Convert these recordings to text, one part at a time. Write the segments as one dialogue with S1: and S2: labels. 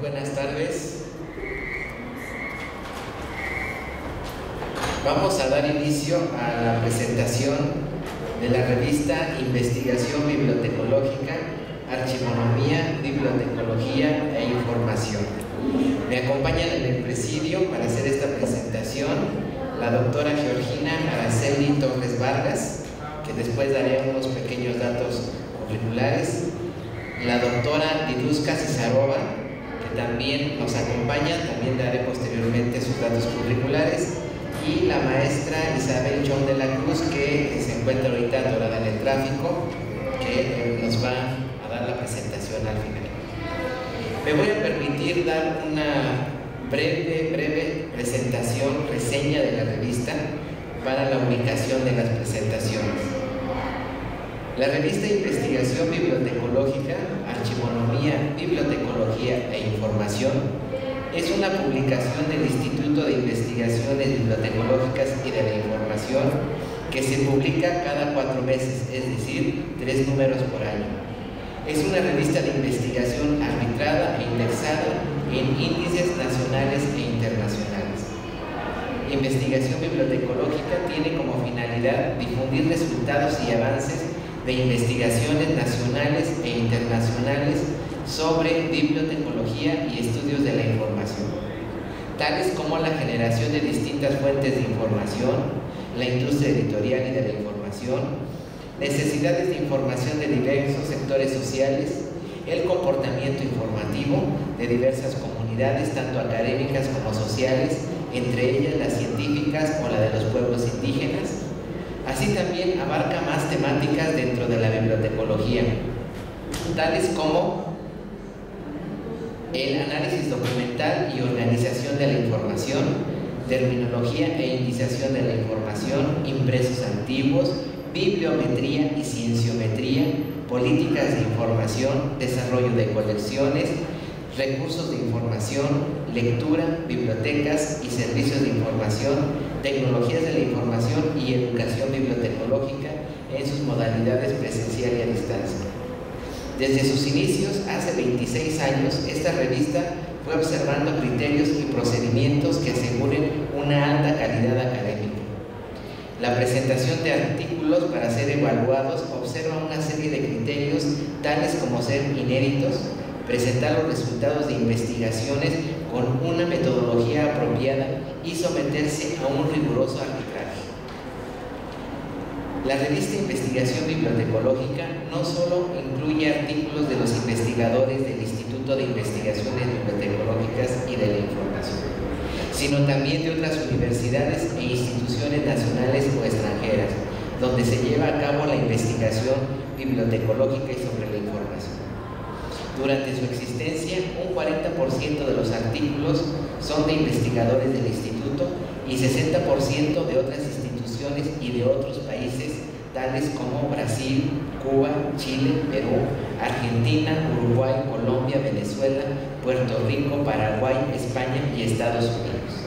S1: buenas tardes. Vamos a dar inicio a la presentación de la revista Investigación Bibliotecológica, Archivonomía, Bibliotecología e Información. Me acompañan en el presidio para hacer esta presentación la doctora Georgina Araceli Torres Vargas, que después daré unos pequeños datos curriculares, la doctora Diduska Cisarova, que también nos acompaña, también daré posteriormente sus datos curriculares, y la maestra Isabel Chón de la Cruz, que se encuentra ahorita atorada en el tráfico, que nos va a dar la presentación al final. Me voy a permitir dar una breve presentación, reseña de la revista para la ubicación de las presentaciones. La revista Investigación Bibliotecológica, Archivonomía, Bibliotecología e Información es una publicación del Instituto de Investigaciones Bibliotecológicas y de la Información que se publica cada 4 meses, es decir, 3 números por año. Es una revista de investigación arbitrada e indexada en índices nacionales e internacionales. Investigación bibliotecológica tiene como finalidad difundir resultados y avances de investigaciones nacionales e internacionales sobre bibliotecología y estudios de la información, tales como la generación de distintas fuentes de información, la industria editorial y de la información, necesidades de información de diversos sectores sociales, el comportamiento informativo de diversas comunidades, tanto académicas como sociales, entre ellas las científicas o la de los pueblos indígenas. Así también abarca más temáticas dentro de la bibliotecología, tales como el análisis documental y organización de la información, terminología e indización de la información, impresos antiguos, bibliometría y cienciometría, políticas de información, desarrollo de colecciones, recursos de información, lectura, bibliotecas y servicios de información, tecnologías de la información y educación bibliotecológica en sus modalidades presencial y a distancia. Desde sus inicios, hace 26 años, esta revista fue observando criterios y procedimientos que aseguren una alta calidad académica. La presentación de artículos para ser evaluados observa una serie de criterios tales como ser inéditos, presentar los resultados de investigaciones con una metodología apropiada y someterse a un riguroso arbitraje. La revista Investigación Bibliotecológica no solo incluye artículos de los investigadores del Instituto de Investigaciones Bibliotecológicas y de la Información, sino también de otras universidades e instituciones nacionales o extranjeras, donde se lleva a cabo la investigación bibliotecológica y sobre la información. Durante su existencia, un 40% de los artículos son de investigadores del instituto y 60% de otras instituciones y de otros países, tales como Brasil, Cuba, Chile, Perú, Argentina, Uruguay, Colombia, Venezuela, Puerto Rico, Paraguay, España y Estados Unidos.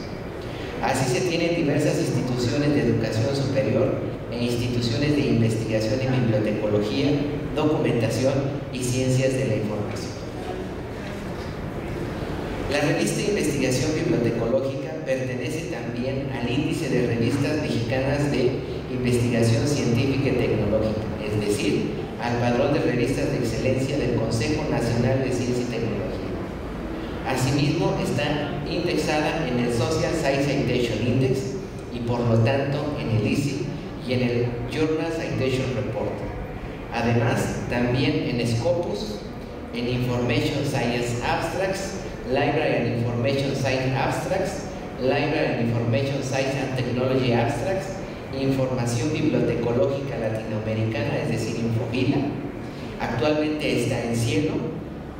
S1: Así se tienen diversas instituciones de educación superior e instituciones de investigación en bibliotecología, documentación y ciencias de la información. La revista Investigación Bibliotecológica pertenece también al índice de revistas mexicanas de investigación científica y tecnológica, es decir, al padrón de revistas de excelencia del Consejo Nacional de Ciencia y Tecnología. Asimismo, está indexada en el Social Science Citation Index y por lo tanto en el ISI y en el Journal Citation Report. Además, también en Scopus, en Information Science Abstracts, Library and Information Science Abstracts, Library and Information Science and Technology Abstracts, Información Bibliotecológica Latinoamericana, es decir, Infobila. Actualmente está en Cielo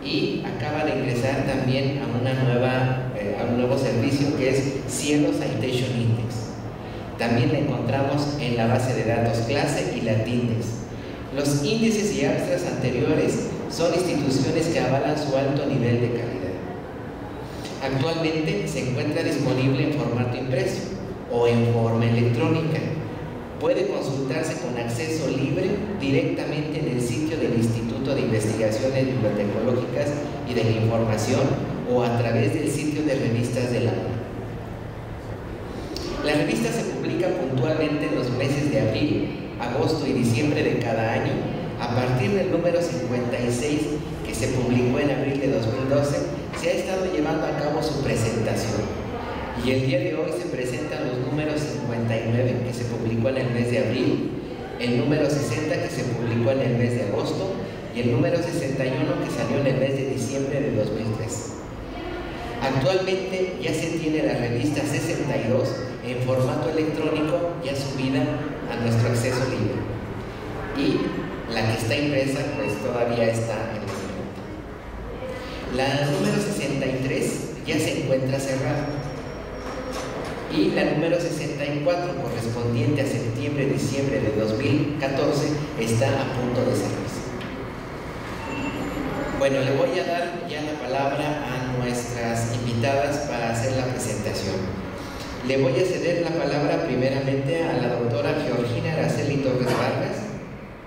S1: y acaba de ingresar también a un nuevo servicio que es Cielo Citation Index. También la encontramos en la base de datos clase y Latindex. Los índices y abstracts anteriores son instituciones que avalan su alto nivel de calidad. Actualmente se encuentra disponible en formato impreso o en forma electrónica. Puede consultarse con acceso libre directamente en el sitio del Instituto de Investigaciones Bibliotecológicas y de la Información o a través del sitio de revistas de la UNAM. La revista se publica puntualmente en los meses de abril, agosto y diciembre de cada año, a partir del número 56 que se publicó en abril de 2012, se ha estado llevando a cabo su presentación. Y el día de hoy se presentan los números 59 que se publicó en el mes de abril, el número 60 que se publicó en el mes de agosto y el número 61 que salió en el mes de diciembre de 2003. Actualmente ya se tiene la revista 62 en formato electrónico ya subida a nuestro acceso libre. Y la que está impresa pues todavía está en el momento. La número 63 ya se encuentra cerrada. Y la número 64, correspondiente a septiembre-diciembre de 2014, está a punto de cerrarse. Bueno, le voy a dar ya la palabra a nuestras invitadas para hacer la presentación. Le voy a ceder la palabra primeramente a la doctora Georgina Araceli Torres Vargas.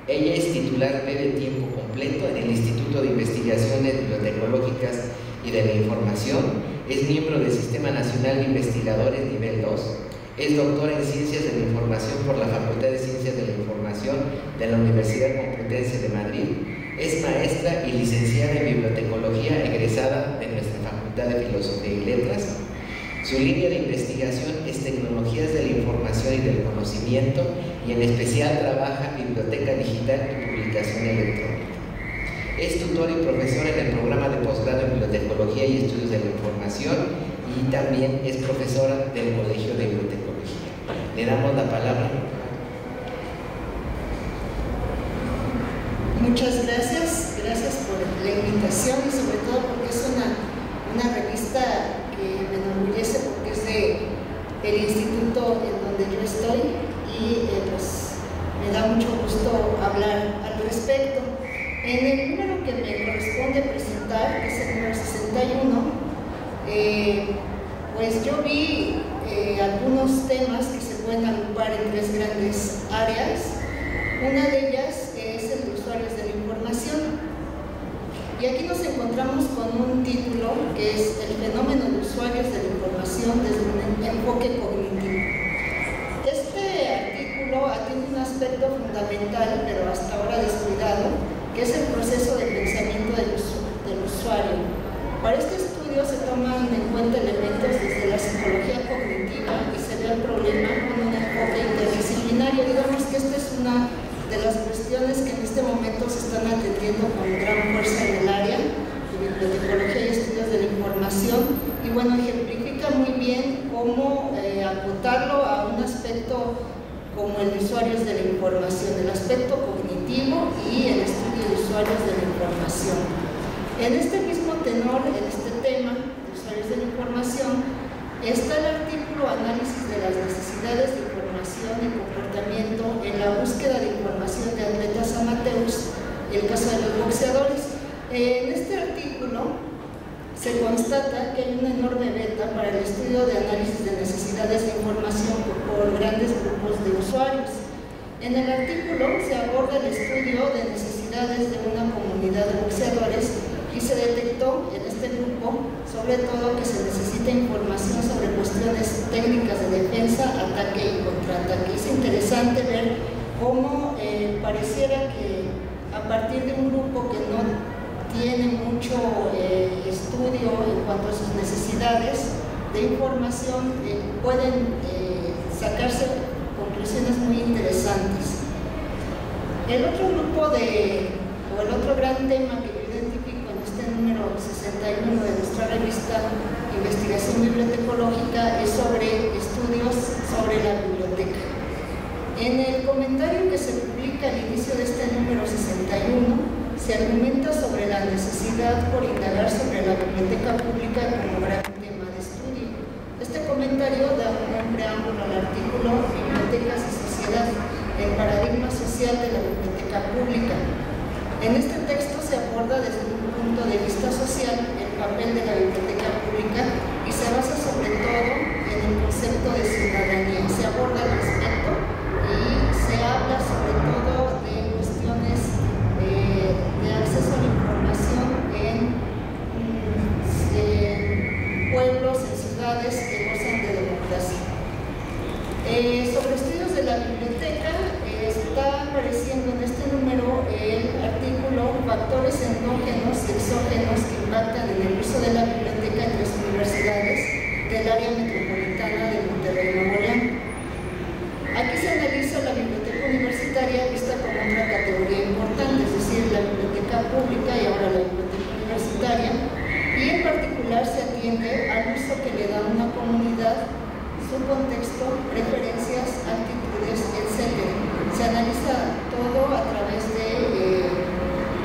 S1: Ella es titular B de tiempo completo en el Instituto de Investigaciones Bibliotecológicas y de la Información. Es miembro del Sistema Nacional de Investigadores Nivel 2. Es doctora en Ciencias de la Información por la Facultad de Ciencias de la Información de la Universidad Complutense de Madrid. Es maestra y licenciada en Bibliotecología egresada de nuestra Facultad de Filosofía y Letras. Su línea de investigación es Tecnologías de la Información y del Conocimiento y en especial trabaja Biblioteca Digital y Publicación Electrónica. Es tutor y profesor en el programa de posgrado en Bibliotecología y Estudios de la Información y también es profesora del Colegio de Bibliotecología. Le damos la palabra.
S2: Muchas gracias por la invitación y sobre todo porque es una revista que me enorgullece porque es del instituto en donde yo estoy y pues me da mucho gusto hablar al respecto. En el número que me corresponde presentar, que es el número 61, pues yo vi algunos temas que se pueden agrupar en tres grandes áreas. Una de ellas es el de usuarios de la información. Y aquí nos encontramos con un título que es El fenómeno de usuarios de la información desde un enfoque cognitivo. Este artículo tiene un aspecto fundamental, pero hasta ahora descuidado, que es el proceso de pensamiento del usuario. Para este estudio se toman en cuenta elementos desde la psicología cognitiva y se ve el problema con un enfoque interdisciplinario. Digamos que esta es una de las cuestiones que en este momento se están atendiendo con gran fuerza en el área de bibliotecología y estudios de la información y bueno, ejemplifica muy bien cómo acotarlo a un aspecto como el de usuarios de la información, el aspecto cognitivo y el estudio de usuarios de la información. En este mismo tenor, en este tema de usuarios de la información, está el artículo Análisis de las necesidades de información y comportamiento en la búsqueda de información de atletas amateurs, el caso de los boxeadores. En este artículo se constata que hay una enorme beta para el estudio de análisis de necesidades de información por grandes grupos de usuarios. En el artículo se aborda el estudio de necesidades de una comunidad de boxeadores y se detectó en este grupo sobre todo que se necesita información sobre cuestiones técnicas de defensa, ataque y contraataque. Es interesante ver cómo pareciera que a partir de un grupo que no tiene mucho estudio en cuanto a sus necesidades de información, pueden sacarse conclusiones muy interesantes. El otro grupo o el otro gran tema que yo identifico en este número 61 de nuestra revista Investigación Bibliotecológica es sobre estudios sobre la biblioteca. En el comentario que se publica al inicio de este número 61 se argumenta sobre la necesidad por indagar sobre la biblioteca pública como gran tema de estudio. Este comentario da un buen preámbulo al artículo Bibliotecas y Sociedad, el paradigma social de la biblioteca pública. En este texto se aborda desde un punto de vista social el papel de la biblioteca pública y se basa sobre todo en el concepto de ciudadanía. Se aborda al respecto y se habla sobre todo de cuestiones de acceso a la información en sociedades que gozan de democracia. Sobre estudios de la biblioteca, está apareciendo en este número el artículo Factores endógenos y exógenos que impactan en el uso de la biblioteca en 3 universidades del área metropolitana de Monterrey, Nuevo León. Aquí se analiza la biblioteca universitaria vista como otra categoría importante, es decir, la biblioteca pública y ahora la biblioteca universitaria, y en particular se atiende al uso que le da una comunidad, su contexto, preferencias, actitudes, etc. Se analiza todo a través de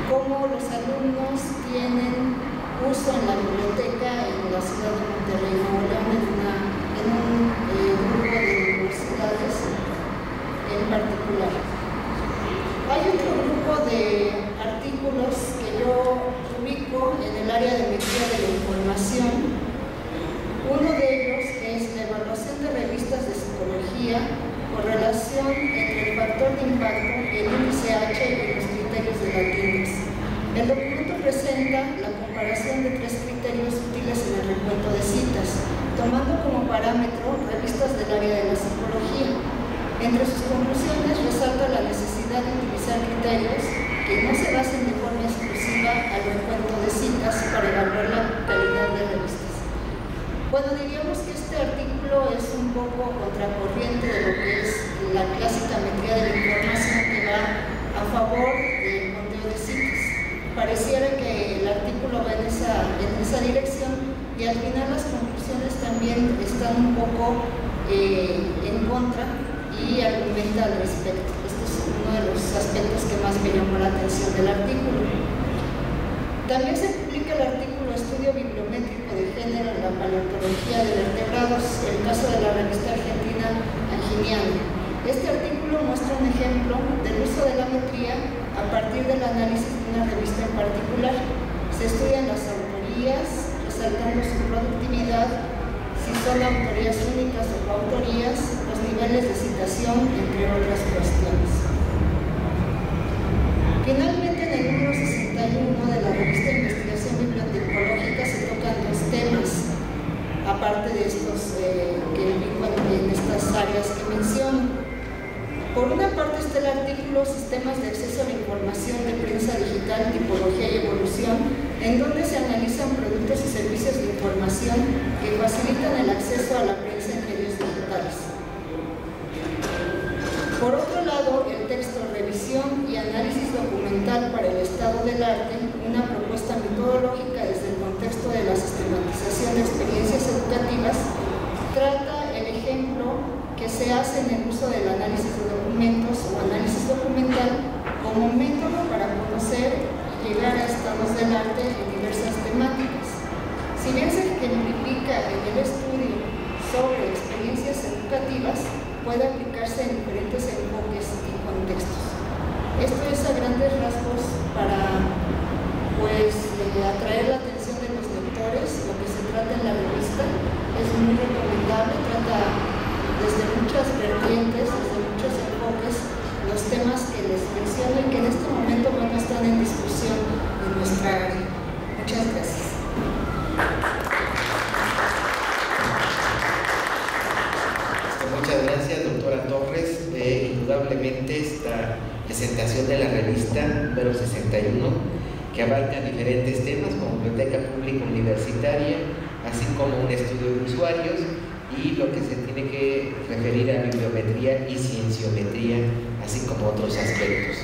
S2: cómo los alumnos tienen uso en la biblioteca en la ciudad de Monterrey, Nuevo León, en un grupo de universidades en particular. Hay otro grupo de artículos que yo ubico en el área de metría de la información. Uno de ellos es la evaluación de revistas de psicología con relación entre el factor de impacto, el índice H y los criterios de la TINEX. El documento presenta la comparación de 3 criterios útiles en el recuento de citas, tomando como parámetro revistas del área de la psicología. Entre sus conclusiones resalta la necesidad de utilizar criterios que no se basen de forma exclusiva al recuento de citas para evaluar la calidad de revistas. Bueno, diríamos que este artículo es un poco contracorriente de lo que es la clásica metría de la información que va a favor del conteo de citas. Pareciera que el artículo va en esa dirección y al final las conclusiones también están un poco en contra y argumenta al respecto. Este es uno de los aspectos que más me llamó la atención del artículo. También se publica el artículo Estudio Bibliométrico de Género en la Paleontología de Vertebrados, el caso de la revista argentina Anginiana. Este artículo muestra un ejemplo del uso de la metría a partir del análisis de una revista en particular. Se estudian las autorías, resaltando su productividad, si son autorías únicas o coautorías, los niveles de citación, entre otras cuestiones. Finalmente, en el número 61 de la revista Investigación Bibliotecológica se tocan 2 temas, aparte de estos que ubico en estas áreas que menciono. Por una parte está el artículo Sistemas de acceso a la información de prensa digital, tipología y evolución, en donde se analizan productos y servicios de información que facilitan el acceso a la prensa en medios digitales. Por otro lado, el texto Revisión y análisis documental para el estado del arte, una propuesta metodológica desde el contexto de la sistematización de experiencias educativas, trata el ejemplo que se hace en el uso del análisis de documentos o análisis documental como método para conocer y llegar a estados del arte en diversas temáticas. Si bien se ejemplifica en el estudio sobre experiencias educativas, puede aplicarse en diferentes enfoques y contextos. Esto es a grandes rasgos para atraer la atención de los lectores. Lo que se trata en la revista es muy recomendable, trata desde muchas vertientes, desde muchos enfoques, los temas que les menciono y que en este momento están en discusión en nuestra área. Muchas gracias.
S1: Muchas gracias, doctora Torres. Indudablemente esta presentación de la revista número 61, que abarca diferentes temas como biblioteca pública universitaria, así como un estudio de usuarios y lo que se tiene que referir a bibliometría y cienciometría, así como otros aspectos.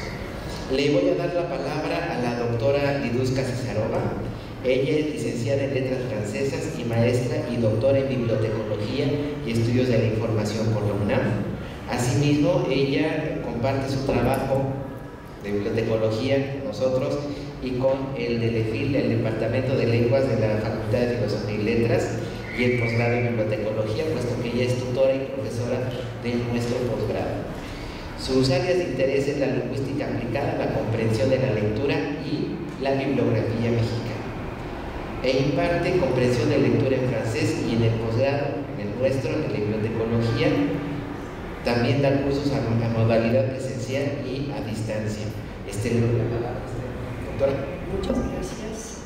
S1: Le voy a dar la palabra a la doctora Liduska Cesarova. Ella es licenciada en Letras Francesas y maestra y doctora en Bibliotecología y Estudios de la Información por la UNAM. Asimismo, ella comparte su trabajo de bibliotecología con nosotros y con el de DEFIL, el Departamento de Lenguas de la Facultad de Filosofía y Letras, y el posgrado en bibliotecología, puesto que ella es tutora y profesora de nuestro posgrado. Sus áreas de interés es la lingüística aplicada, la comprensión de la lectura y la bibliografía mexicana. E imparte comprensión de lectura en francés y en el posgrado, en el nuestro, en la bibliotecología, también da cursos a modalidad presencial y a distancia. Doctora.
S2: Muchas gracias.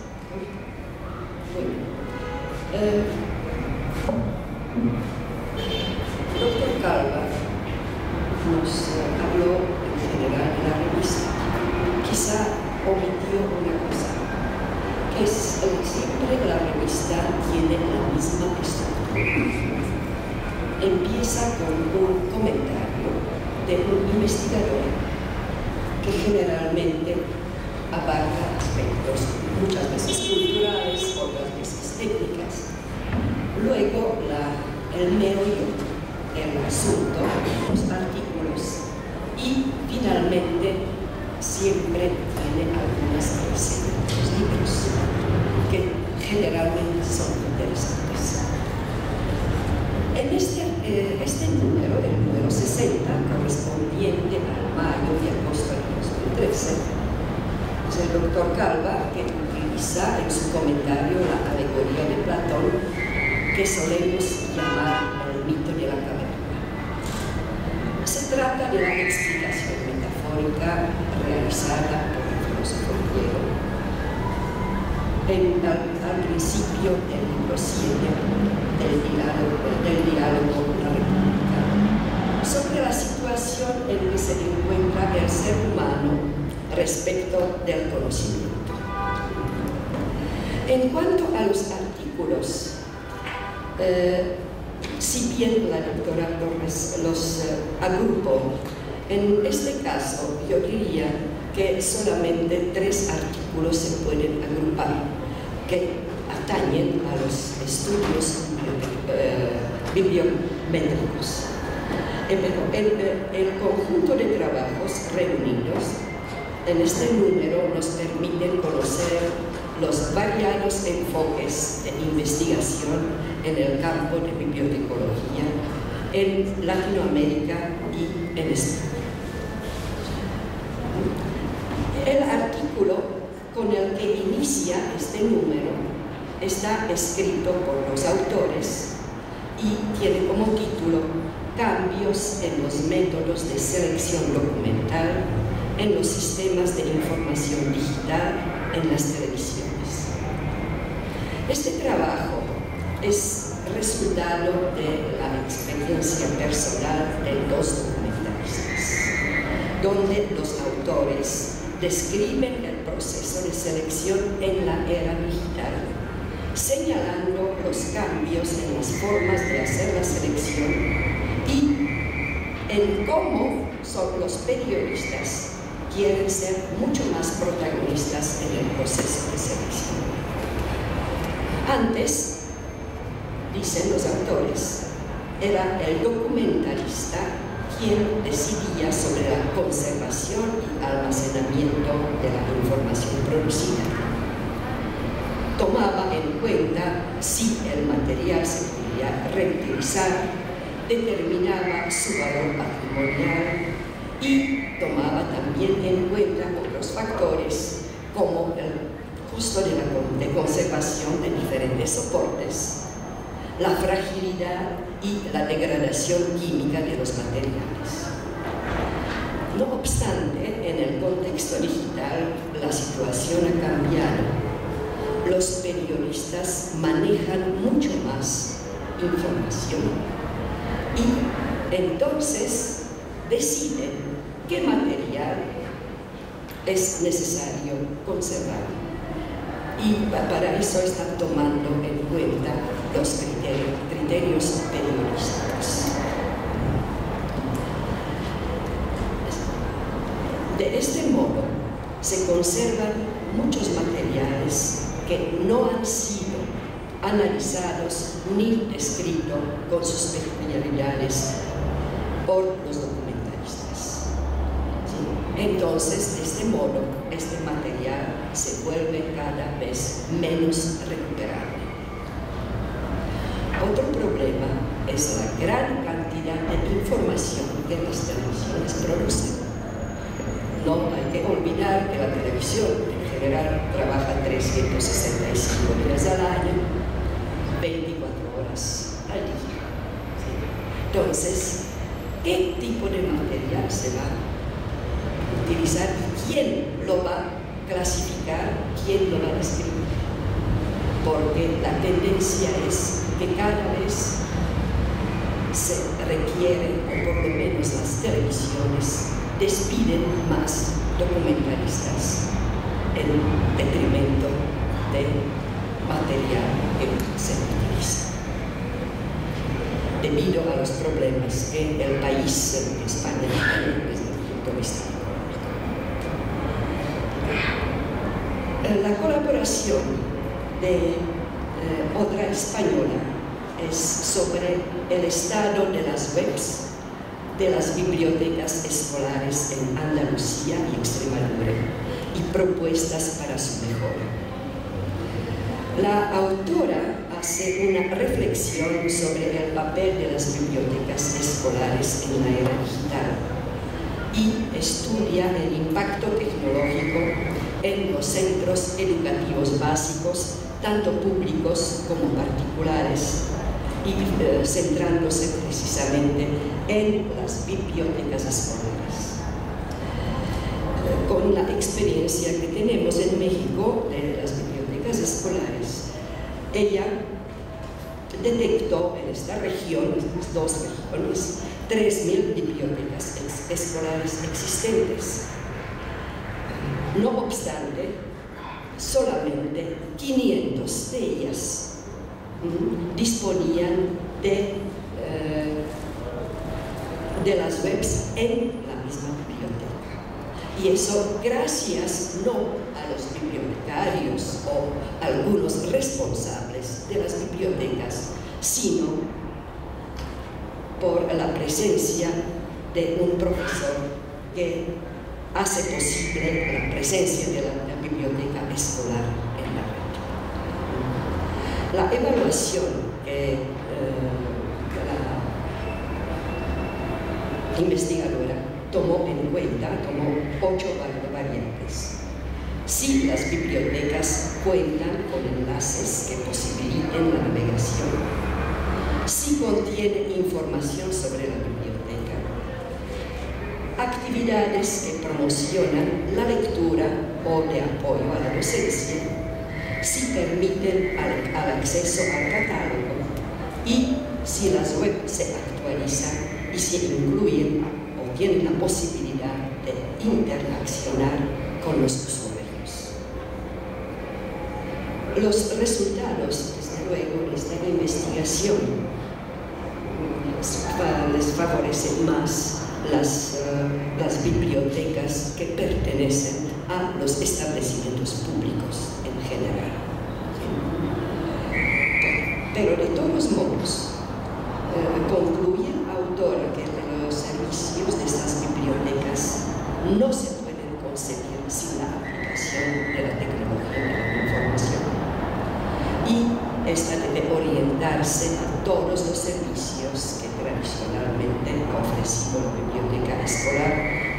S2: Bueno,
S3: Doctor Calva nos habló en general de la revista. Quizá omitió una cosa, que es siempre la revista tiene la misma estructura. Empieza con un comentario de un investigador que generalmente abarca aspectos muchas veces culturales, otras veces técnicas. Luego el meollo, el asunto, los artículos y finalmente siempre tiene algunas reseñas de los libros que generalmente son interesantes. En este número, el número 60, correspondiente al mayo y agosto de 2013, es el doctor Calva que utiliza en su comentario la alegoría de Platón que solemos llamar el mito de la caverna. Se trata de la explicación metafórica realizada por el filósofo griego al principio del libro 7 del diálogo La República, sobre la situación en que se encuentra el ser humano respecto del conocimiento. En cuanto a los artículos, si bien la doctora Torres los agrupó, en este caso yo diría que solamente 3 artículos se pueden agrupar que atañen a los estudios bibliométricos. El conjunto de trabajos reunidos en este número nos permiten conocer los variados enfoques de investigación en el campo de bibliotecología en Latinoamérica y en España. El artículo con el que inicia este número está escrito por los autores y tiene como título Cambios en los métodos de selección documental en los sistemas de información digital en las televisiones. Este trabajo es resultado de la experiencia personal de 2 documentalistas, donde los autores describen el proceso de selección en la era digital, señalando los cambios en las formas de hacer la selección y en cómo son los periodistas quieren ser mucho más protagonistas en el proceso de selección. Antes, dicen los autores, era el documentalista quien decidía sobre la conservación y almacenamiento de la información producida. Tomaba en cuenta si el material se podía reutilizar, determinaba su valor patrimonial y tomaba también en cuenta otros factores como el costo de conservación de diferentes soportes, la fragilidad y la degradación química de los materiales. No obstante, en el contexto digital la situación ha cambiado. Los periodistas manejan mucho más información y entonces deciden qué material es necesario conservar. Y para eso están tomando en cuenta los criterios periodísticos. De este modo, se conservan muchos materiales que no han sido analizados ni descritos con sus peculiaridades por los documentalistas. ¿Sí? Entonces, de este modo, este material se vuelve cada vez menos recuperable. Otro problema es la gran cantidad de información que las televisiones producen. No hay que olvidar que la televisión en general trabaja 365 días al año, 24 horas al día. ¿Sí? Entonces, ¿qué tipo de material se va a utilizar y quién lo va a clasificar, quién lo va a describir? Porque la tendencia es que cada vez se requiere, o por lo menos las televisiones, despiden más documentalistas en detrimento del material que se utiliza, debido a los problemas que el país, España, tiene desde el punto de vista económico. La colaboración de otra española es sobre el estado de las webs de las bibliotecas escolares en Andalucía y Extremadura y propuestas para su mejora. La autora hace una reflexión sobre el papel de las bibliotecas escolares en la era digital y estudia el impacto tecnológico en los centros educativos básicos, tanto públicos como particulares, y centrándose precisamente en las bibliotecas escolares. Con la experiencia que tenemos en México de las bibliotecas escolares, ella detectó en esta región, en estas dos regiones, 3.000 bibliotecas escolares existentes. No obstante, solamente 500 de ellas disponían de las webs en la misma biblioteca. Y eso gracias no a los bibliotecarios o algunos responsables de las bibliotecas, sino por la presencia de un profesor que hace posible la presencia de la biblioteca escolar en la red. La evaluación que la investigadora tomó 8 variantes. Si las bibliotecas cuentan con enlaces que posibiliten la navegación, si contiene información sobre la biblioteca, actividades que promocionan la lectura o de apoyo a la docencia, si permiten al acceso al catálogo y si las webs se actualizan y si incluyen o tienen la posibilidad de interaccionar con los usuarios. Los resultados, desde luego, de esta investigación les favorecen más las bibliotecas que pertenecen a los establecimientos públicos en general. Pero de todos modos, concluye la autora que los servicios de estas bibliotecas no se pueden concebir sin la aplicación de la tecnología de la información. Y esta debe orientarse a todos los servicios que tradicionalmente ha ofrecido la biblioteca escolar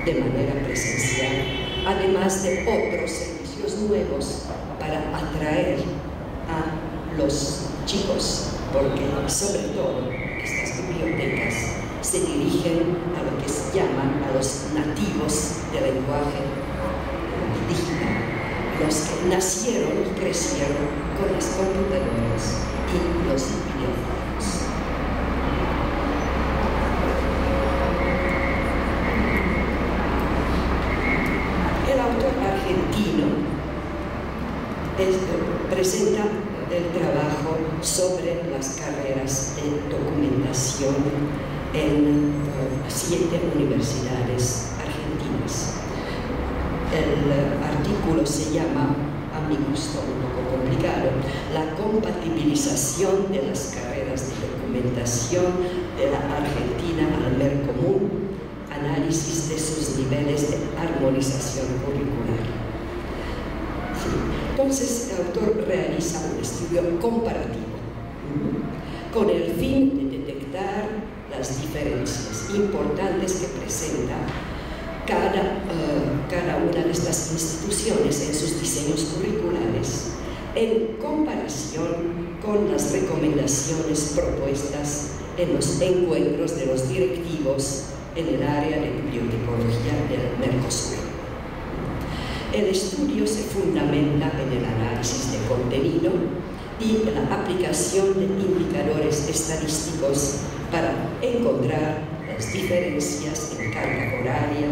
S3: de manera presencial, además de otros servicios nuevos para atraer a los chicos, porque sobre todo estas bibliotecas se dirigen a lo que se llaman a los nativos del lenguaje digital, los que nacieron y crecieron con las computadoras y los videojuegos. El autor argentino presenta el trabajo sobre las carreras de documentación en 7 universidades argentinas. El artículo se llama, a mi gusto un poco complicado, la compatibilización de las carreras de documentación de la Argentina al Mercomún, análisis de sus niveles de armonización curricular. Entonces, el autor realiza un estudio comparativo con el fin de detectar las diferencias importantes que presenta cada una de estas instituciones en sus diseños curriculares en comparación con las recomendaciones propuestas en los encuentros de los directivos en el área de bibliotecología del Mercosur. El estudio se fundamenta en el análisis de contenido y la aplicación de indicadores estadísticos para encontrar las diferencias en carga horaria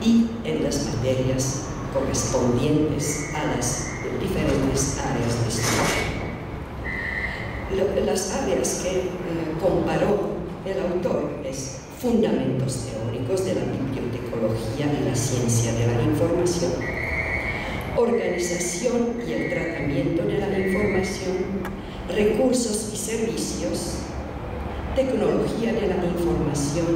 S3: y en las materias correspondientes a las diferentes áreas de estudio. Las áreas que comparó el autor es fundamentos teóricos de la bibliotecología y la ciencia de la información, organización y el tratamiento de la información, recursos y servicios, tecnología de la información,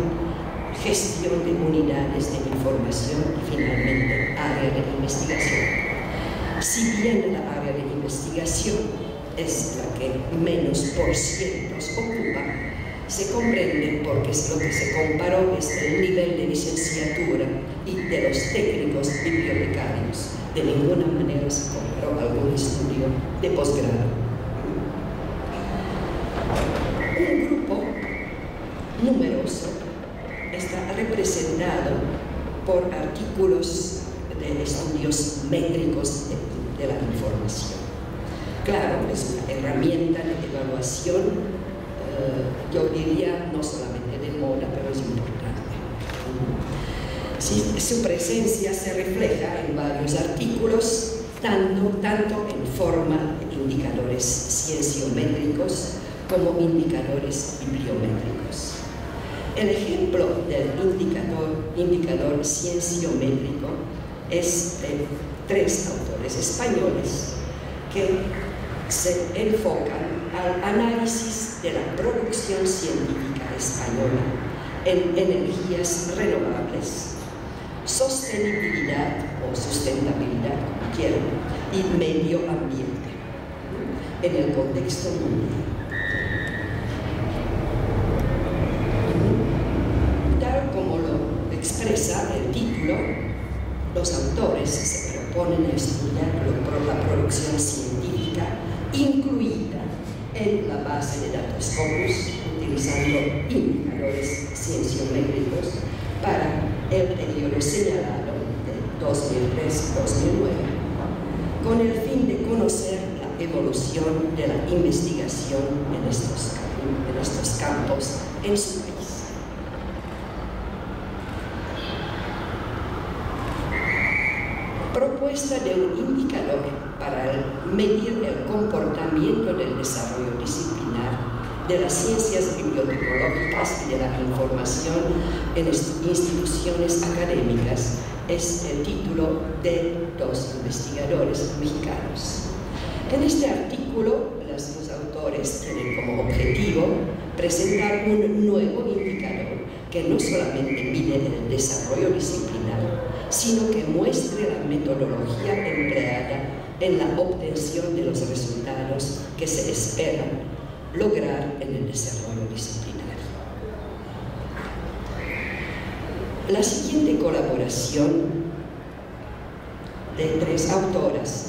S3: gestión de unidades de información y finalmente área de investigación. Si bien la área de investigación es la que menos por cientos ocupa, se comprende porque lo que se comparó es el nivel de licenciatura y de los técnicos bibliotecarios. De ninguna manera se comparó algún estudio de posgrado. Un grupo numeroso está representado por artículos de estudios métricos de la información. Claro, es una herramienta de evaluación, yo diría no solamente de moda, pero es importante. Su presencia se refleja en varios artículos, tanto en forma de indicadores cienciométricos como indicadores bibliométricos. El ejemplo del indicador cienciométrico es de 3 autores españoles que se enfocan al análisis de la producción científica española en energías renovables, sostenibilidad o sustentabilidad, como quieran, y medio ambiente en el contexto mundial. Tal como lo expresa el título, los autores se proponen estudiar la producción científica incluida en la base de datos Scopus, utilizando indicadores cienciométricos para el periodo señalado de 2003-2009, con el fin de conocer la evolución de la investigación en estos campos en su país. Propuesta de un indicador para medir el comportamiento del desarrollo disciplinar de las ciencias bibliotecológicas y de la información en instituciones académicas es el título de 2 investigadores mexicanos. En este artículo, los autores tienen como objetivo presentar un nuevo indicador que no solamente mide el desarrollo disciplinar, sino que muestre la metodología empleada en la obtención de los resultados que se esperan lograr en el desarrollo disciplinario. La siguiente colaboración de 3 autores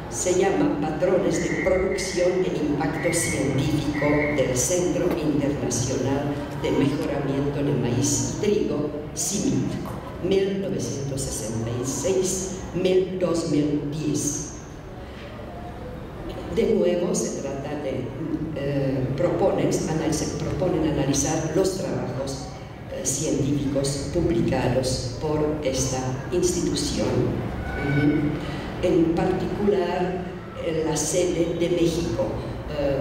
S3: se llama Patrones de Producción e Impacto Científico del Centro Internacional de Mejoramiento de Maíz y Trigo, CIMIT, 1966-2010. De nuevo, se trata de proponen analizar los trabajos científicos publicados por esta institución, en particular en la sede de México.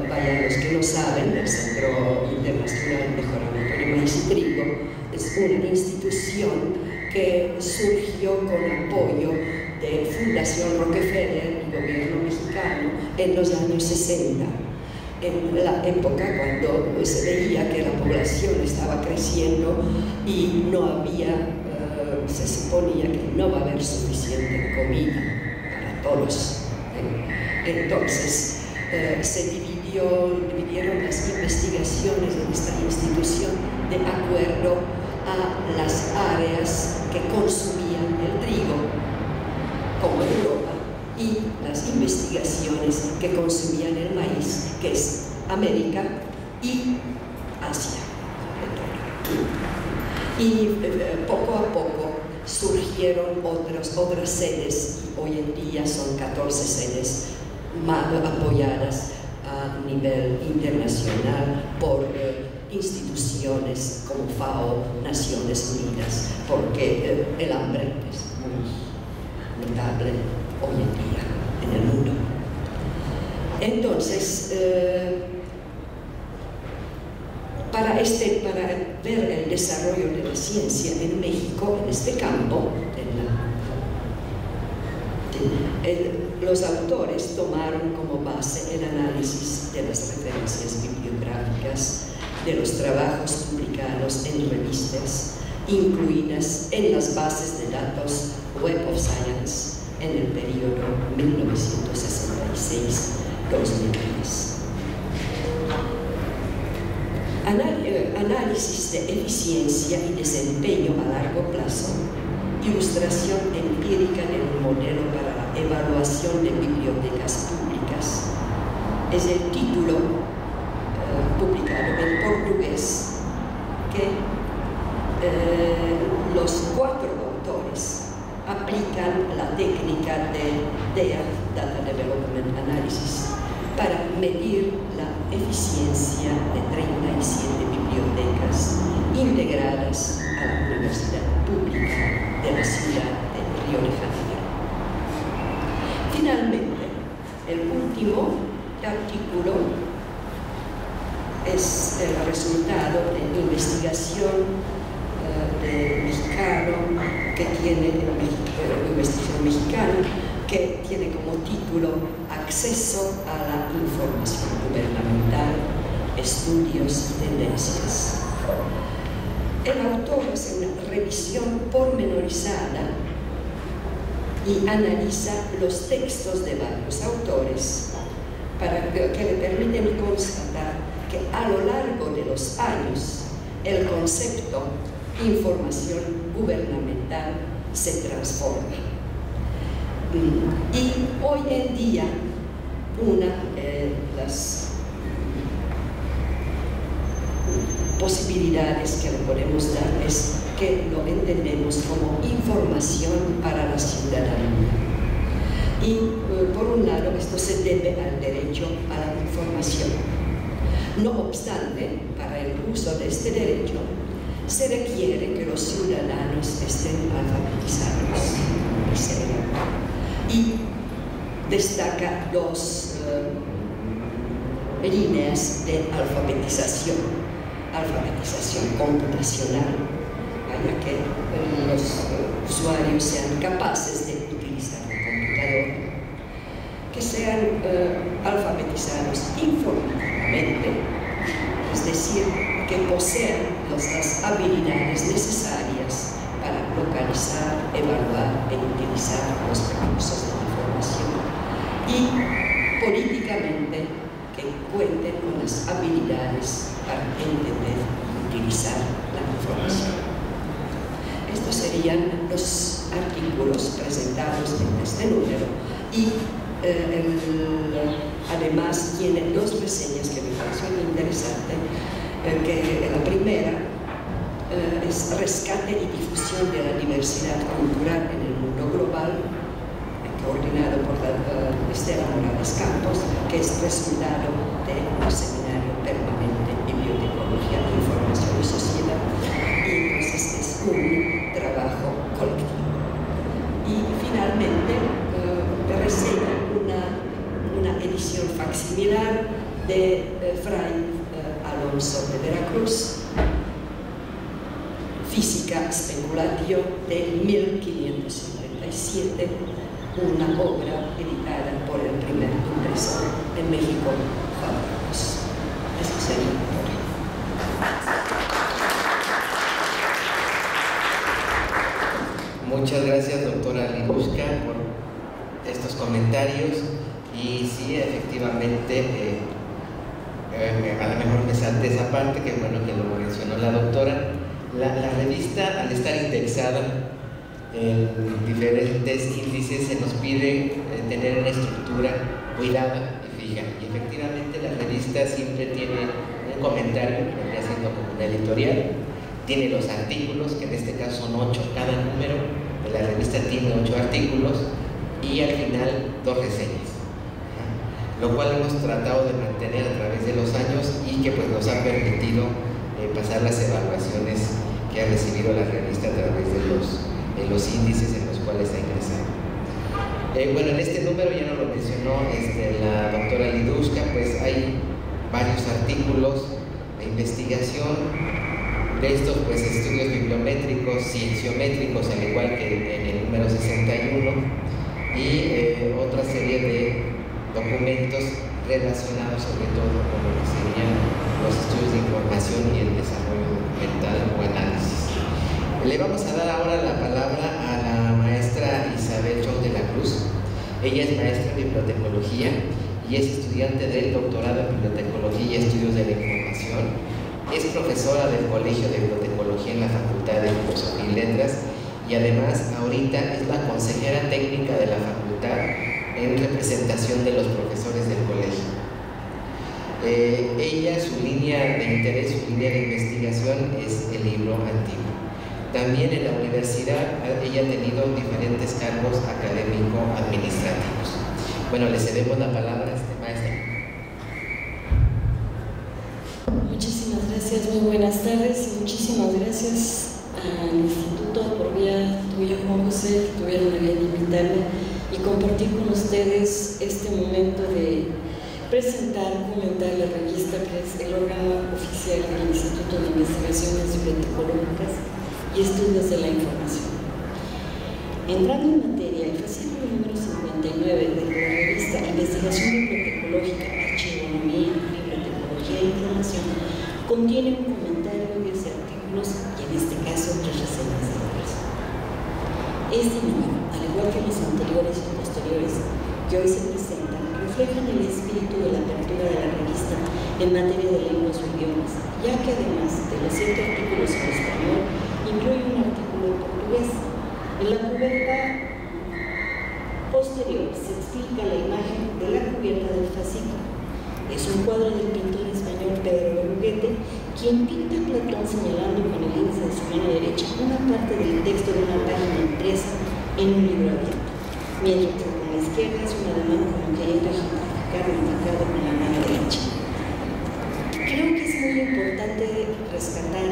S3: Para los que no saben, el Centro Internacional de Mejoramiento de Maíz y Trigo es una institución que surgió con apoyo de Fundación Rockefeller y gobierno mexicano en los años 60, en la época cuando se veía que la población estaba creciendo y no había, se suponía que no va a haber suficiente comida para todos. Entonces se dividieron las investigaciones en esta institución de acuerdo a las áreas que consumían el trigo, como Europa, y las investigaciones que consumían el maíz, que es América y Asia. Y poco a poco surgieron otras sedes, y hoy en día son 14 sedes apoyadas a nivel internacional por instituciones como FAO, Naciones Unidas, porque el hambre es muy notable hoy en día en el mundo. Entonces, para ver el desarrollo de la ciencia en México, en este campo, los autores tomaron como base el análisis de las referencias bibliográficas de los trabajos publicados en revistas incluidas en las bases de datos Web of Science en el periodo 1966-2010. Análisis de eficiencia y desempeño a largo plazo, ilustración empírica de un modelo para la evaluación de bibliotecas públicas, es el título publicado en portugués que los 4 autores aplican la técnica de DEA, Data Development Analysis, para medir la eficiencia de 37 bibliotecas integradas a la Universidad Pública de la ciudad de Río de Janeiro. Finalmente, el último artículo es el resultado de investigación investigación mexicana que tiene como título Acceso a la información gubernamental, estudios y tendencias. El autor hace una revisión pormenorizada y analiza los textos de varios autores que le permiten constatar que a lo largo de los años el concepto información gubernamental se transforma. Y hoy en día una de las posibilidades que le podemos dar es que lo entendemos como información para la ciudadanía. Y por un lado esto se debe al derecho a la información. No obstante, para el uso de este derecho se requiere que los ciudadanos estén alfabetizados y destaca 2 líneas de alfabetización computacional, para que los usuarios sean capaces de utilizar el computador, que sean alfabetizados informáticamente, es decir, que posean las habilidades necesarias para localizar, evaluar e utilizar los recursos de la información, y políticamente que cuenten con las habilidades para entender y utilizar la información. Estos serían los artículos presentados en este número, y además tiene 2 reseñas que me parecen interesantes, que la primera es rescate y difusión de la diversidad cultural en el mundo global, coordinado por Estela Morales Campos, que es resultado de un seminario permanente en bibliotecología, información y sociedad, y entonces es un trabajo colectivo. Y finalmente reseña una edición facsimilar de Fray Alonso de Veracruz, Física Speculatio de 1557, una obra editada por el primer impresor en México, Fábricos. Eso sería todo.
S1: Muchas gracias, doctora Linushka, por estos comentarios. Y sí, efectivamente, a lo mejor me salté esa parte, que bueno que lo mencionó la doctora. La revista, al estar indexada en diferentes índices, se nos pide tener una estructura cuidada y fija. Y efectivamente la revista siempre tiene un comentario que vendría siendo como una editorial, tiene los artículos, que en este caso son 8, cada número de la revista tiene 8 artículos, y al final 2 reseñas. lo cual hemos tratado de mantener a través de los años y que pues nos ha permitido pasar las evaluaciones que ha recibido la revista a través de los índices en los cuales ha ingresado. Bueno, en este número ya nos lo mencionó la doctora Lidusca, pues hay varios artículos de investigación, de estos pues estudios bibliométricos, cienciométricos, al igual que en el número 61, y otra serie de documentos relacionados sobre todo con lo que serían los estudios de información y el desarrollo documental o análisis. Le vamos a dar ahora la palabra a la maestra Isabel Chong de la Cruz. Ella es maestra en bibliotecología y es estudiante del doctorado en bibliotecología y estudios de la información. Es profesora del Colegio de Bibliotecología en la Facultad de Filosofía y Letras y además ahorita es la consejera técnica de la facultad en representación de los profesores del colegio. Ella, su línea de interés, su línea de investigación es el libro antiguo. También en la universidad ella ha tenido diferentes cargos académico-administrativos. Bueno, le cedemos la palabra a maestra.
S4: Muchísimas gracias, muy buenas tardes y muchísimas gracias al Instituto por vía tuya, Juan José, que tuvieron la idea de invitarme y compartir con ustedes este momento de presentar, comentar la revista que es el órgano oficial del Instituto de Investigaciones Bibliotecológicas y Estudios de la Información. Entrando en materia, el fascículo número 59 de la revista Investigación Bibliotecológica, Archivonomía, Bibliotecología e Información contiene un comentario de 10 artículos y en este caso 3 reseñas de obras. Este número, al igual que los anteriores y posteriores que hoy se presentan, reflejan el espíritu de la apertura de la revista en materia de lenguas o idiomas, ya que además de los 7 artículos en español, incluye un artículo en portugués. En la cubierta posterior se explica la imagen de la cubierta del fascículo. Es un cuadro del pintor español Pedro Berruguete, quien pinta a Platón señalando con el índice de su mano derecha una parte del texto de una página impresa en un libro abierto, mientras que con la izquierda es una demanda como queriendo ejemplificar lo indicado con la mano derecha. Creo que es muy importante rescatar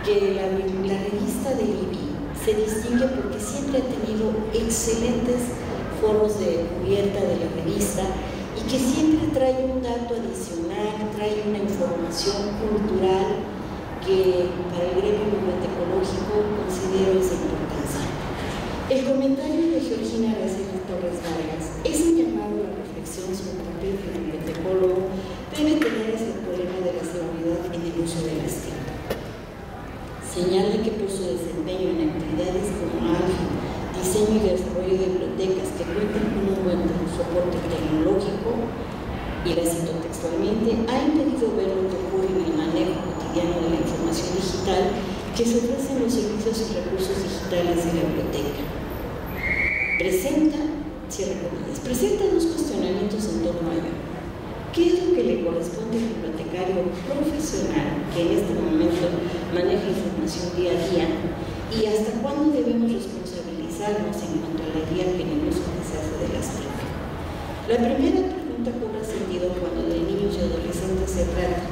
S4: que la revista de IBI se distingue porque siempre ha tenido excelentes foros de cubierta de la revista y que siempre trae un dato adicional, trae una información cultural que para el gremio bibliotecológico considero esa importancia. El comentario de Georgina Araceli Torres Vargas es un llamado a la reflexión sobre el papel que el bibliotecólogo debe tener hacia el problema de la seguridad en el uso de las TIC. Señala que por su desempeño en actividades como ALFI, diseño y desarrollo de bibliotecas que cuentan con un buen soporte tecnológico, y la cito textualmente, ha impedido ver lo que ocurre en el manejo cotidiano de la información digital que se ofrece en los servicios y recursos digitales de la biblioteca. Presenta dos cuestionamientos en torno a ello. ¿Qué es lo que le corresponde al bibliotecario profesional que en este momento maneja información día a día? ¿Y hasta cuándo debemos responsabilizarnos en cuanto a la guía que en el uso que se hace de las TIC? La primera pregunta cobra sentido cuando de niños y adolescentes se trata.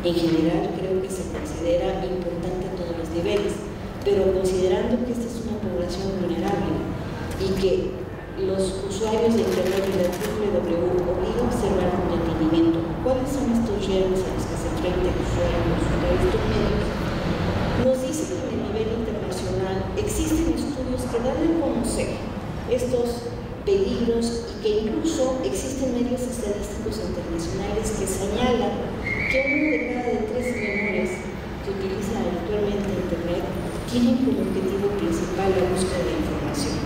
S4: En general, creo que se considera importante a todos los niveles, pero considerando que esta es una población vulnerable y que los usuarios de Internet y la www obligan a observar con detenimiento cuáles son estos riesgos a los que se enfrenta el usuario al consultar estos medios, nos dice que a nivel internacional existen estudios que dan a conocer estos peligros y que incluso existen medios estadísticos internacionales que señalan que 1 de cada 3 menores que utilizan actualmente Internet tienen como objetivo principal la búsqueda de información.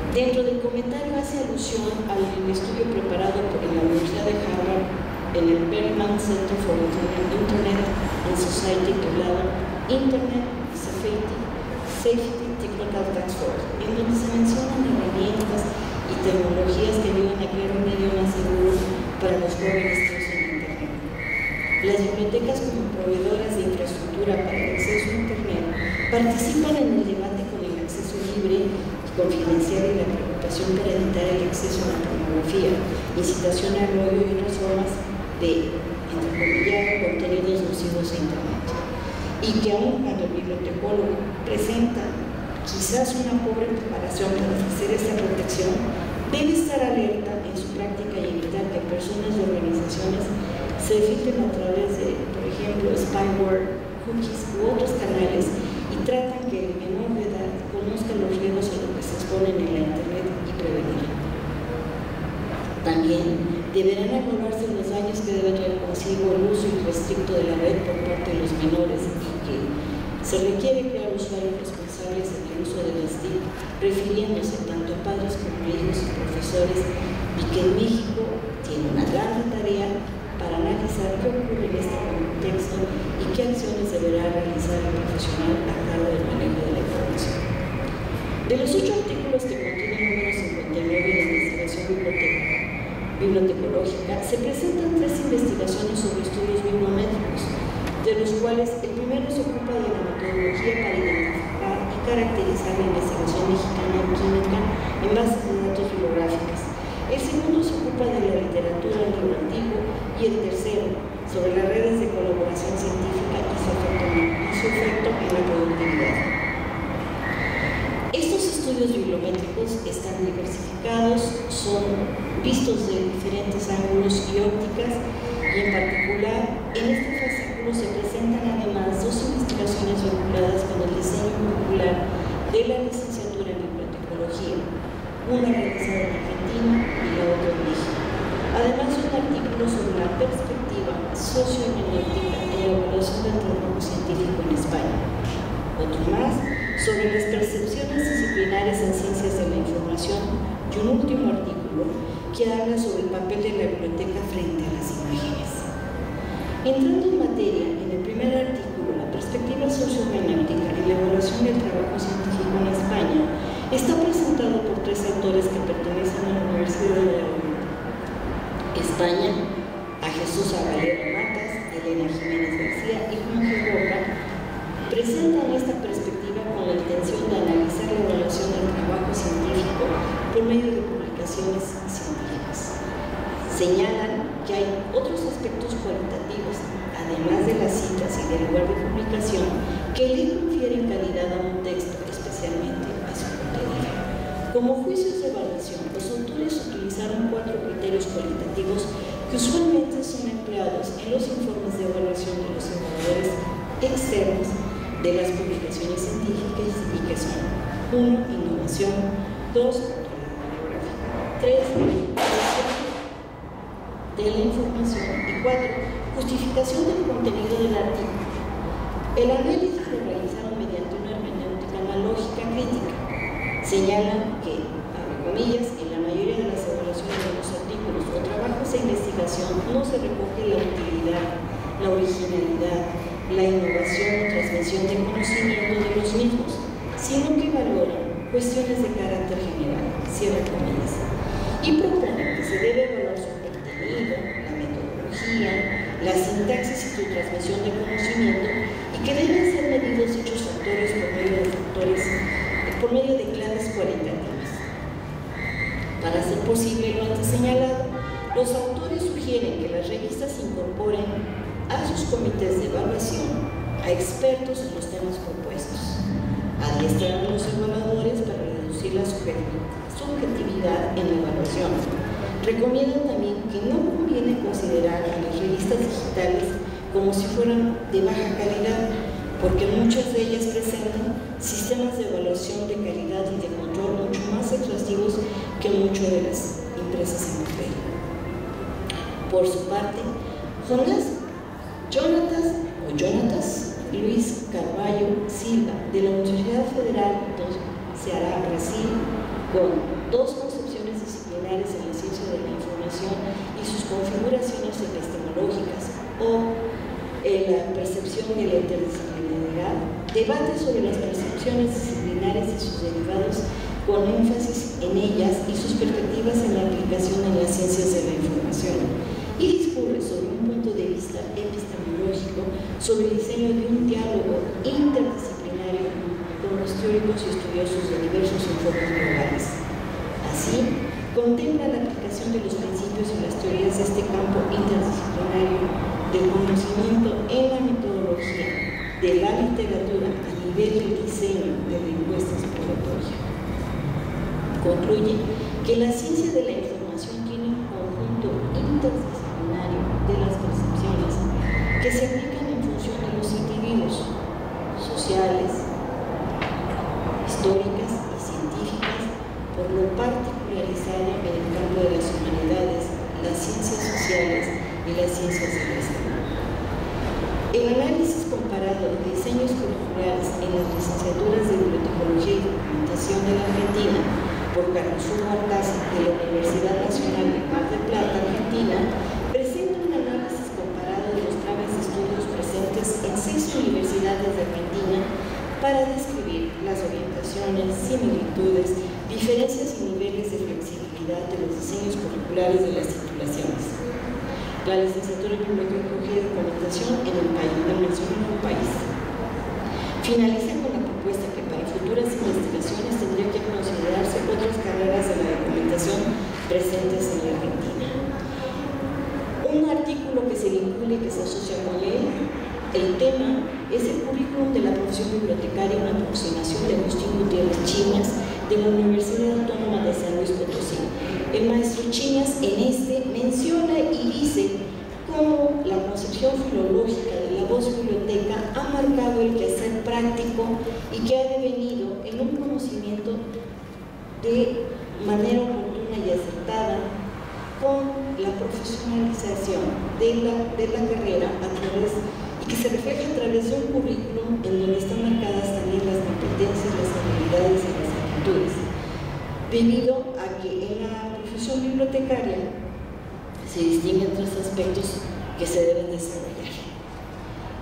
S4: Dentro del comentario hace alusión al estudio preparado por la Universidad de Harvard en el Berkman Center for Internet and Society titulado Internet Safety Technical Task Force, en donde se mencionan herramientas y tecnologías que ayudan a crear un medio más seguro para los jóvenes que usan Internet. Las bibliotecas como proveedoras de infraestructura para el acceso a Internet participan en el debate con el acceso libre, confidencial y la preocupación para evitar el acceso a la pornografía, incitación al odio y otras formas de entrecomillar contenidos nocivos a Internet. Y que aun cuando el bibliotecólogo presenta quizás una pobre preparación para ofrecer esta protección, debe estar alerta en su práctica y evitar que personas y organizaciones se filtren a través de, por ejemplo, spyware, cookies u otros canales y tratan que el menor de edad conozca los riesgos a los que se exponen en la Internet y prevenir. También deberán evaluarse los daños que debe traer consigo el uso irrestricto de la red por parte de los menores y que se requiere crear usuarios responsables en el uso de las TIC, refiriéndose tanto a padres como a hijos y profesores, y que en México tiene una gran tarea para analizar qué ocurre en este contexto y qué acciones deberá realizar el profesional a cargo del manejo de la información. De los 8 artículos que contiene el número 59 de la investigación bibliotecológica, se presentan 3 investigaciones sobre estudios bibliométricos, de los cuales el primero se ocupa de la metodología para identificar y caracterizar la investigación mexicana en química en base a datos bibliográficos. El segundo se ocupa de la literatura en libro antiguo y el tercero sobre las redes de colaboración científica y su efecto en la productividad. Estos estudios bibliométricos están diversificados, son vistos de diferentes ángulos y ópticas y en particular en este fascículo se presentan además 2 investigaciones vinculadas con el diseño curricular de la licenciatura en bibliotecología, una realizada en Argentina y la otra en México. Además, un artículo sobre la perspectiva sociohermenéutica en la evaluación del trabajo científico en España. Otro más sobre las percepciones disciplinares en ciencias de la información y un último artículo que habla sobre el papel de la biblioteca frente a las imágenes. Entrando en materia, en el primer artículo, la perspectiva sociohermenéutica en la evaluación del trabajo científico en España está presentado por 3 autores que pertenecen a la Universidad de la España, a Jesús Agalera Matas, Elena Jiménez García y Juan G. Roca. Presentan esta perspectiva con la intención de analizar la evaluación del trabajo científico por medio de publicaciones científicas. Señalan que hay otros aspectos cualitativos, además de las citas y del lugar de publicación, que le confieren calidad a un texto, especialmente a su contenido. Como juicios de evaluación, los autores utilizaron 4 criterios cualitativos que usualmente son empleados en los informes de evaluación de los evaluadores externos de las publicaciones científicas y que son 1. Innovación, 2. Autoridad bibliográfica, 3. De la información y 4. Justificación del contenido del artículo. El análisis lo realizaron mediante una hermenéutica analógica crítica. Señalan que, abre comillas, en la mayoría de las evaluaciones de los artículos o trabajos de investigación no se recoge la utilidad, la originalidad, la innovación o transmisión de conocimiento de los mismos, sino que valoran cuestiones de carácter general, cierre comillas, y proponen que se debe evaluar su contenido, la metodología, la sintaxis y su transmisión de conocimiento, y que deben ser medidos dichos factores por medio de claves cualitativas. Para hacer posible lo antes señalado, los autores sugieren que las revistas incorporen a sus comités de evaluación a expertos en los temas propuestos, adiestrar a los evaluadores para reducir la subjetividad en la evaluación. Recomiendan también que no conviene considerar a las revistas digitales como si fueran de baja calidad, porque muchas de ellas presentan sistemas de evaluación de calidad y de control mucho más exhaustivos que muchas de las impresas en papel. Por su parte, Jonatas Luis Carvalho Silva, de la Universidad Federal do Ceará, Brasil, con 2 concepciones disciplinares en la ciencia de la información y sus configuraciones epistemológicas o la percepción de la interdisciplinaridad, debate sobre las percepciones disciplinares y sus derivados con énfasis en ellas y sus perspectivas en la aplicación en las ciencias de la información, y discurre sobre un punto de vista epistemológico sobre el diseño de un diálogo interdisciplinario con los teóricos y estudiosos de diversos enfoques globales. Así, contempla la aplicación de los principios y las teorías de este campo interdisciplinario del conocimiento en la metodología de la literatura a nivel del diseño de lingüística exploratoria. Concluye que la ciencia de la información tiene un conjunto interdisciplinario de las percepciones que se aplican en función de los individuos sociales, históricas y científicas, por lo particularizado en el campo de las humanidades, las ciencias sociales y las ciencias de la salud. El análisis comparado de diseños curriculares en las licenciaturas de Bibliotecología y Documentación de la Argentina por Carlos Hugo Artaza de la Universidad Nacional de Mar del Plata, Argentina, presenta un análisis comparado de los planes de estudios presentes en 6 universidades de Argentina para describir las orientaciones, similitudes, diferencias y niveles de flexibilidad de los diseños curriculares de las titulaciones. La licenciatura en Bibliotecología y Documentación en el país, país. Finaliza con la propuesta que para futuras investigaciones tendría que considerarse otras carreras de la documentación presentes en la Argentina. Un artículo que se vincula y que se asocia con él, el tema es el currículum de la profesión bibliotecaria, una aproximación de Agustín Gutiérrez Chiñas de la Universidad Autónoma de San Luis Potosí. El maestro Chiñas en este menciona y dice cómo la concepción filológica de la voz biblioteca ha marcado el quehacer práctico y que ha devenido en un conocimiento de manera oportuna y acertada con la profesionalización de la carrera a través que se refleja a través de un currículum en donde están marcadas también las competencias, las habilidades y las actitudes, debido a que en la profesión bibliotecaria se distinguen 3 aspectos que se deben desarrollar.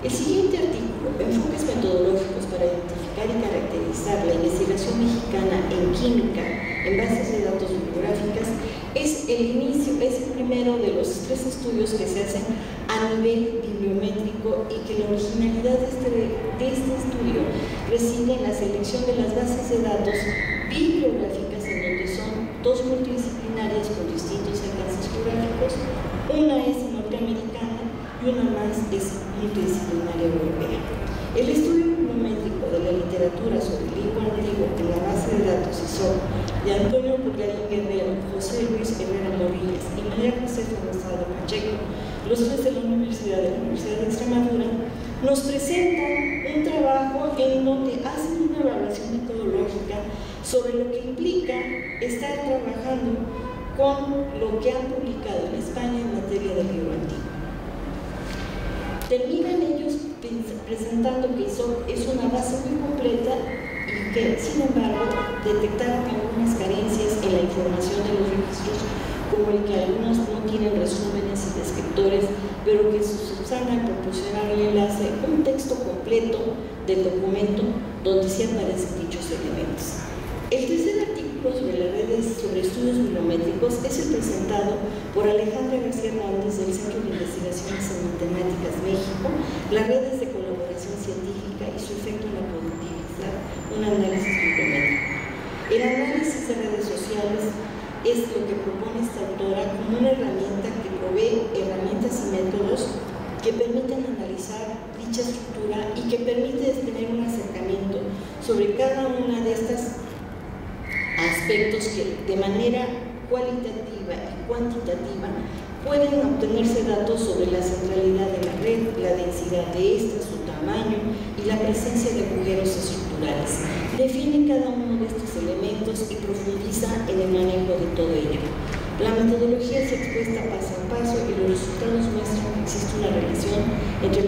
S4: El siguiente artículo, Enfoques metodológicos para identificar y caracterizar la investigación mexicana en química en bases de datos bibliográficas, es el primero de los 3 estudios que se hacen a nivel bibliométrico y que la originalidad de este estudio reside en la selección de las bases de datos bibliográficas, en donde son 2 multidisciplinarias con distintos alcances geográficos, una es norteamericana y una más es multidisciplinaria europea. El estudio bibliométrico de la literatura sobre lengua antigua en la base de datos ISOP de Antonio Pulgarín Guerrero, José Luis Herrera Morillas y María José Gonzalo Pacheco, los 3 de la Universidad de Extremadura, nos presentan un trabajo en donde hacen una evaluación metodológica sobre lo que implica estar trabajando con lo que han publicado en España en materia del libro antiguo. Terminan ellos presentando que ISOP es una base muy completa y que, sin embargo, detectaron algunas carencias en la información de los registros, como el que algunos no tienen resúmenes y descriptores, pero que subsanan proporcionar el enlace un texto completo del documento donde sí aparecen dichos elementos. El tercer artículo sobre las redes sobre estudios bibliométricos es el presentado por Alejandra García Hernández del Centro de Investigaciones en Matemáticas México, las redes de colaboración científica y su efecto en la productividad, un análisis bibliométrico. El análisis de redes sociales es lo que propone esta autora como una herramienta que provee herramientas y métodos que permiten analizar dicha estructura y que permite tener un acercamiento sobre cada una de estas aspectos que de manera cualitativa y cuantitativa pueden obtenerse datos sobre la centralidad de la red, la densidad de esta, su tamaño y la presencia de agujeros estructurales. Define cada uno de estos elementos y profundiza en el manejo de todo ello. La metodología es expuesta paso a paso y los resultados muestran que existe una relación entre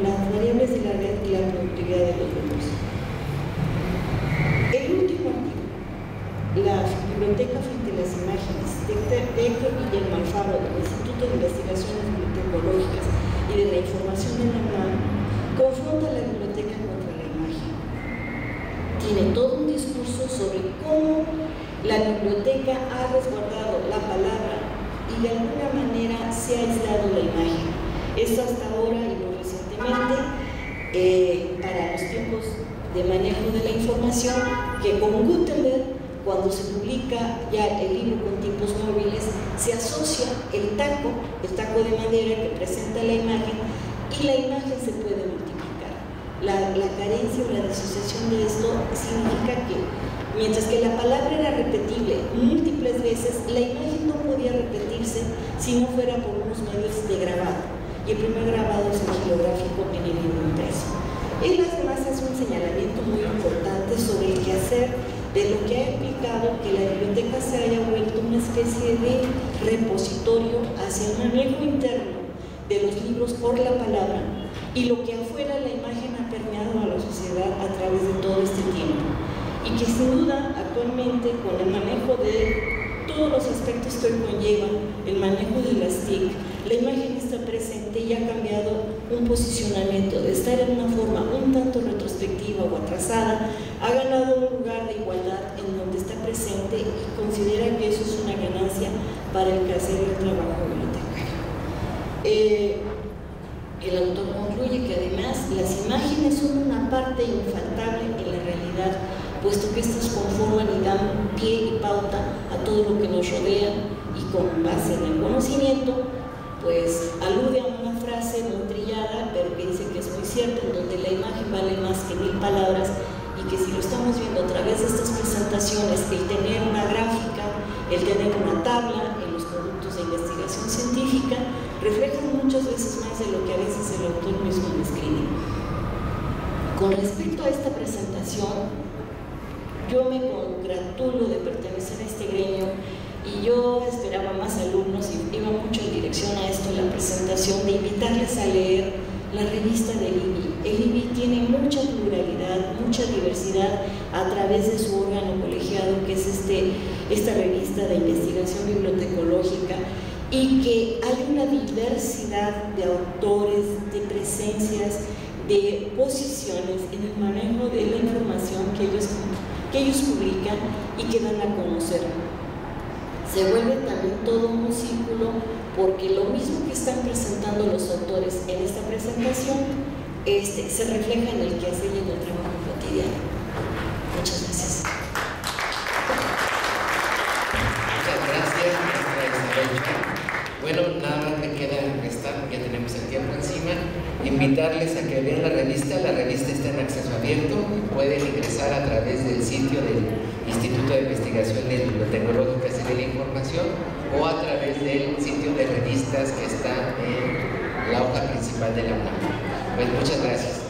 S4: las variables de la red y la productividad de los grupos. El último artículo, la Biblioteca frente a las imágenes, de Héctor Guillermo Alfaro, del Instituto de Investigaciones Bibliotecológicas y de la Información de la UNAM, confronta la biblioteca contra la imagen. Tiene todo un discurso sobre cómo la biblioteca ha resguardado la palabra y de alguna manera se ha aislado la imagen. Esto hasta ahora y muy recientemente, para los tiempos de manejo de la información, que con Gutenberg cuando se publica ya el libro con tipos móviles, se asocia el taco de madera que presenta la imagen, y la imagen se puede multiplicar. La carencia o la disociación de esto significa que, mientras que la palabra era repetible múltiples veces, la imagen no podía repetirse si no fuera por unos medios de grabado. Y el primer grabado es el gilográfico en el libro impreso. Él además hace un señalamiento muy importante sobre el quehacer de lo que ha implicado que la biblioteca se haya vuelto una especie de repositorio hacia el manejo interno de los libros por la palabra, y lo que afuera la imagen ha permeado a la sociedad a través de todo este tiempo, y que sin duda actualmente, con el manejo de todos los aspectos que hoy conllevan el manejo de las TIC, la imagen está presente y ha cambiado un posicionamiento de estar en una forma un tanto retrospectiva o atrasada, ha ganado un lugar de igualdad en donde está presente, y considera que eso es una ganancia para el quehacer del trabajo bibliotecario. El autor concluye que además las imágenes son una parte infaltable en la realidad, puesto que estas conforman y dan pie y pauta a todo lo que nos rodea, y con base en el conocimiento, pues alude a una frase muy trillada, pero que dice que es muy cierta, en donde la imagen vale más que 1000 palabras, y que si lo estamos viendo a través de estas presentaciones, el tener una gráfica, el tener una tabla en los productos de investigación científica, reflejan muchas veces más de lo que a veces el autor mismo describe. Con respecto a esta presentación, yo me congratulo de pertenecer a este gremio, y yo esperaba más alumnos, y iba mucho en dirección a esto, la presentación, de invitarles a leer la revista del IBI. El IBI tiene mucha pluralidad, mucha diversidad a través de su órgano colegiado, que es esta revista de investigación bibliotecológica, y que hay una diversidad de autores, de presencias, de posiciones en el manejo de la información que ellos publican y que dan a conocer. Se vuelve también todo un círculo, porque lo mismo que están presentando los autores en esta presentación se refleja en el quehacer y en el trabajo cotidiano. Muchas gracias.
S1: Muchas gracias, maestra Isabel. Bueno, nada más me queda restar, porque ya tenemos el tiempo encima, invitarles a que vean la revista. La revista está en acceso abierto, pueden ingresar a través del sitio del Instituto de Investigaciones Bibliotecnológicas y de la Información, o a través del sitio de revistas que está en la hoja principal de la UNAM. Pues muchas gracias.